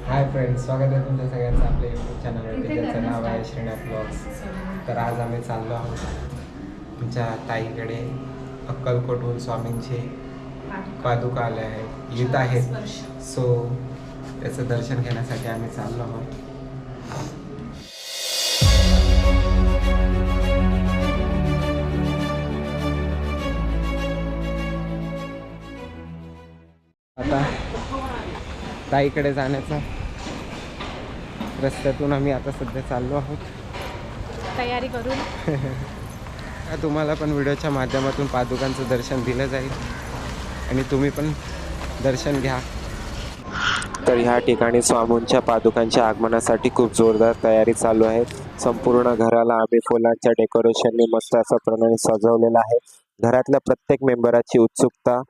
Hi friends, स्वागत आहे तुमच्या सगळ्यांचं आपल्या यूट्यूब चॅनलवरती, ज्याचं नाव आहे श्रीनाथ ब्लॉग्स. तर आज आम्ही चाललो आहोत तुमच्या ताईकडे. अक्कलकोटहून स्वामींचे पादुका आले आहेत, येत आहेत. सो त्याचं दर्शन घेण्यासाठी आम्ही चाललो आहोत. आता ताईकडे जाण्याचा रस्त्यातून आम्ही आता सध्या चाललो आहोत तयारी करून. तुम्हाला पण व्हिडिओच्या माध्यमातून पादुकांचं दर्शन दिलं जाईल आणि तुम्ही पण दर्शन घ्या. तर ह्या ठिकाणी स्वामींच्या पादुकांच्या आगमनासाठी खूप जोरदार तयारी चालू आहे. संपूर्ण घराला आम्ही फुलांच्या डेकोरेशनने मस्त अशा प्रमाणे सजवलेलं आहे. घरातल्या प्रत्येक मेंबराची उत्सुकता,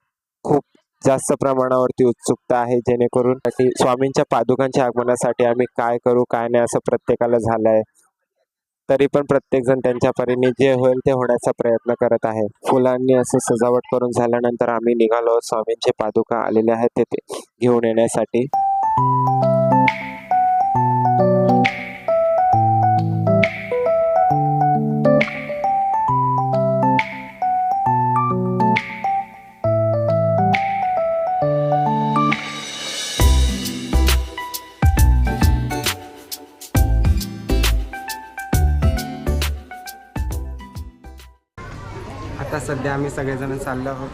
खूप जास्त प्रमाणावरती उत्सुकता आहे, जेणेकरून स्वामींच्या पादुकांच्या आगमनासाठी आम्ही काय करू काय नाही असं प्रत्येकाला झालं आहे. तरी पण प्रत्येक जण त्यांच्या परीने जे होईल ते होण्याचा प्रयत्न करत आहे. फुलांनी असं सजावट करून झाल्यानंतर आम्ही निघालो. स्वामींचे पादुका आलेले आहेत ते घेऊन येण्यासाठी. आता सध्या आम्ही सगळेजण चाललो आहोत.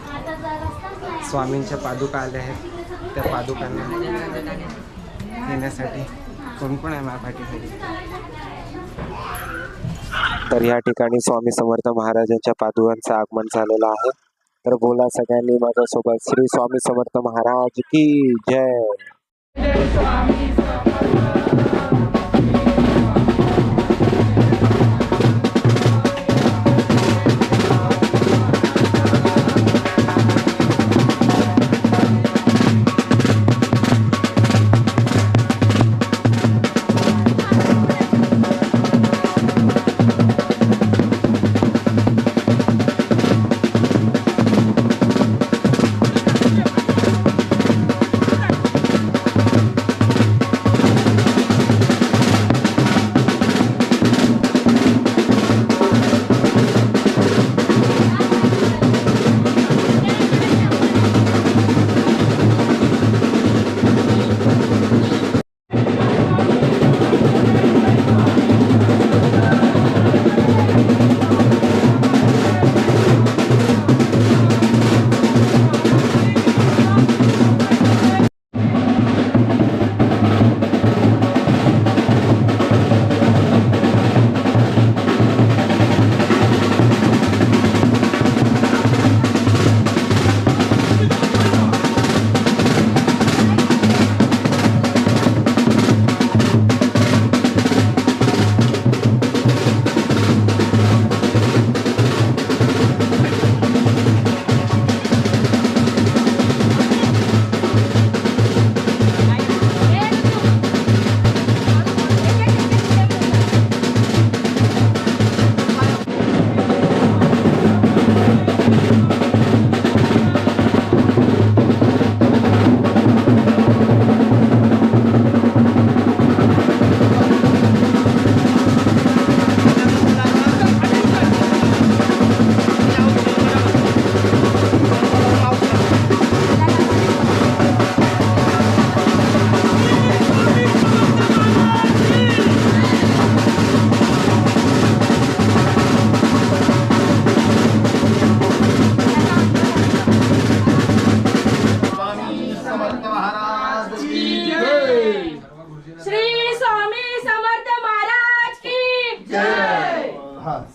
स्वामींच्या पादुका आल्या आहेत, त्या पादुकांना घेण्यासाठी. कोण कोण आहे माझ्या. तर या ठिकाणी स्वामी समर्थ महाराजांच्या पादुकांचं आगमन झालेलं आहे. तर बोला सगळ्यांनी माझ्यासोबत, श्री स्वामी समर्थ महाराज की जय.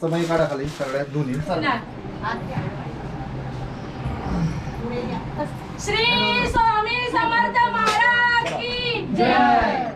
समय काढा खाली सगळ्यात दोन्ही. श्री स्वामी समर्थ महाराज की जय.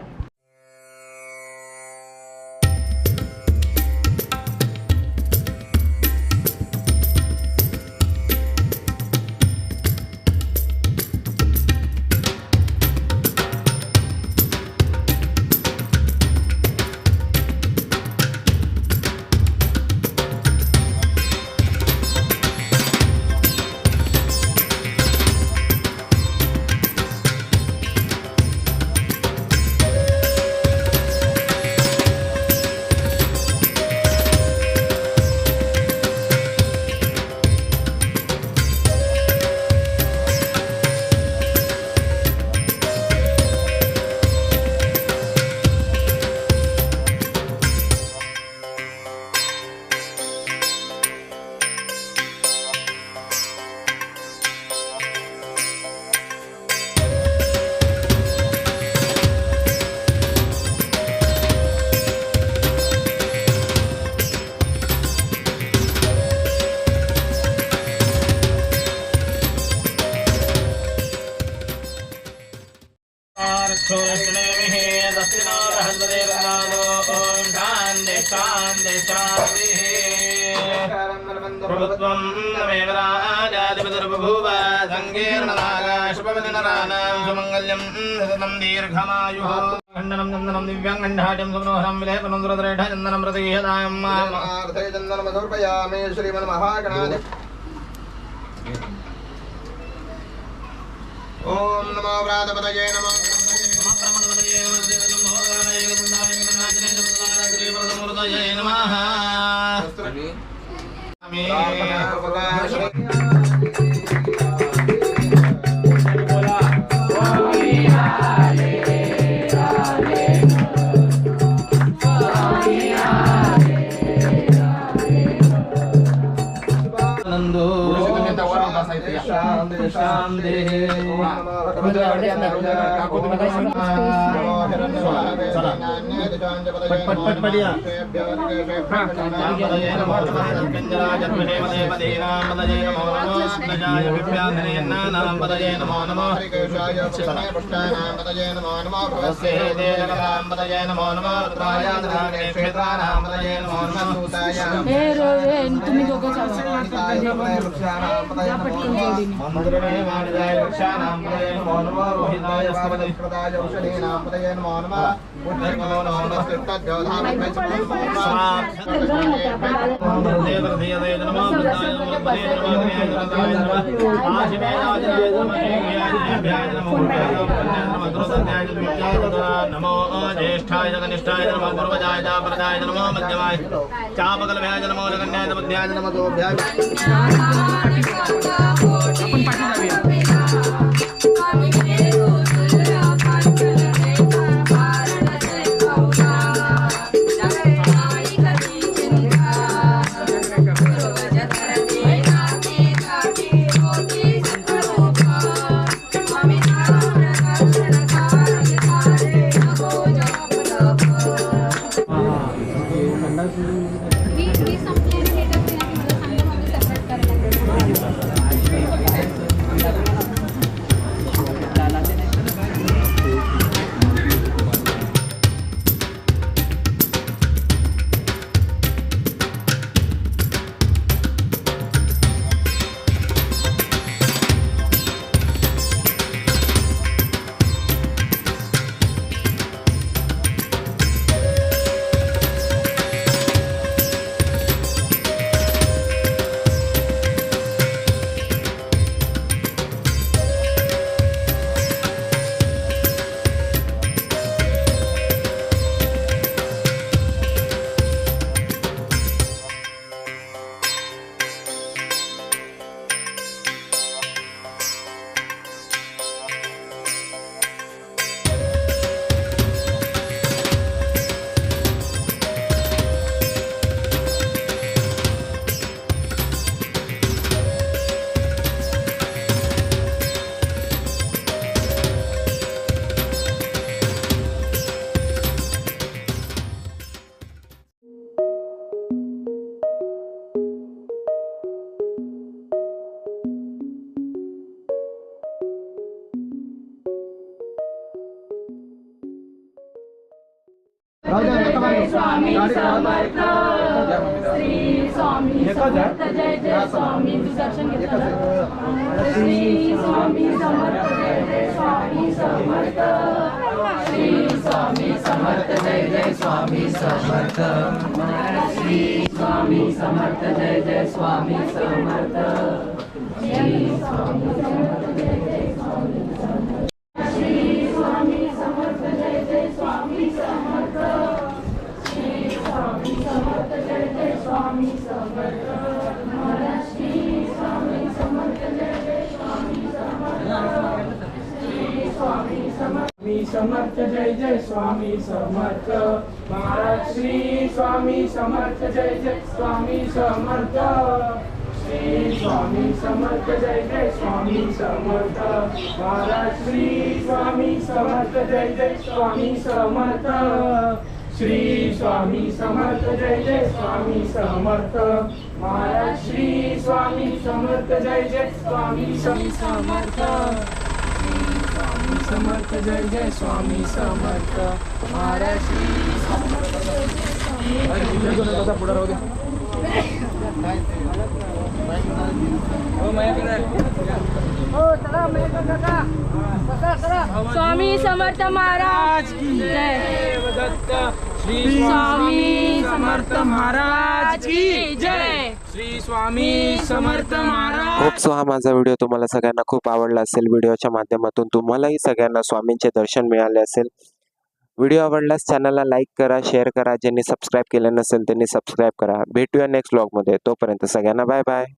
प्रभुत्वं नमेव राजाधिपतिर्बभूव सङ्कीर्णनागाशुभविनराणां सुमङ्गल्यं सततं दीर्घमायुः खण्डनं चन्दनं दिव्यं गण्डाढ्यं सुमनोहरं विलेपनं सुरद्रेढ चन्दनं प्रतिहदायं मार्थे चन्दनं समर्पयामि श्रीमन्महागणाधिप ॐ नमो व्रातपतये नमः तुम्ही दोघं नमो ज्येष्ठाय कनिष्ठाय नमो पूर्वजाय प्रजाय नमो मध्यमाय चापकलभ्याय नमो जगन्याय मध्याय नमो गोभ्याय स्वामी समर्थ श्री स्वामी समर्थ जय जय स्वामी दर्शन घेतलं श्री स्वामी समर्थ जय जय स्वामी समर्थ श्री स्वामी समर्थ जय जय स्वामी समर्थ श्री स्वामी समर्थ जय जय स्वामी समर्थ श्री स्वामी समर्थ जय जय स्वामी समर्थ श्री स्वामी समर्थ जय जय स्वामी समर्थ स्वामी समर्थ जय जय स्वामी समर्थ श्री स्वामी समर्थ जय जय स्वामी समर्थ श्री स्वामी समर्थ जय जय स्वामी समर्थ महाराज श्री स्वामी समर्थ जय जय स्वामी समर्थ श्री स्वामी समर्थ जय जय स्वामी समर्थ महाराज श्री स्वामी समर्थ जय जय स्वामी समर्थ श्री स्वामी समर्थ जय जय स्वामी समर्थ महाराज श्री स्वामी समर्थ जय जय स्वामी समर्थ श्री स्वामी समर्थ जय जय स्वामी समर्थ महाराज श्री समर्थ जय जय स्वामी स्वामी समर्थ महाराज की जय श्री स्वामी समर्थ महाराज की जय श्री स्वामी समर्थ महाराज। होप सो हा माझा व्हिडिओ तुम्हाला सगळ्यांना खूप आवडला असेल. व्हिडिओच्या माध्यमातून तुम्हालाही सगळ्यांना स्वामींचे दर्शन मिळाले असेल. व्हिडिओ आवडल्यास चॅनलला लाईक करा, शेअर करा. ज्यांनी सबस्क्राईब केलं नसेल त्यांनी सबस्क्राईब करा. भेटूया नेक्स्ट व्लॉगमध्ये. तोपर्यंत सगळ्यांना बाय बाय.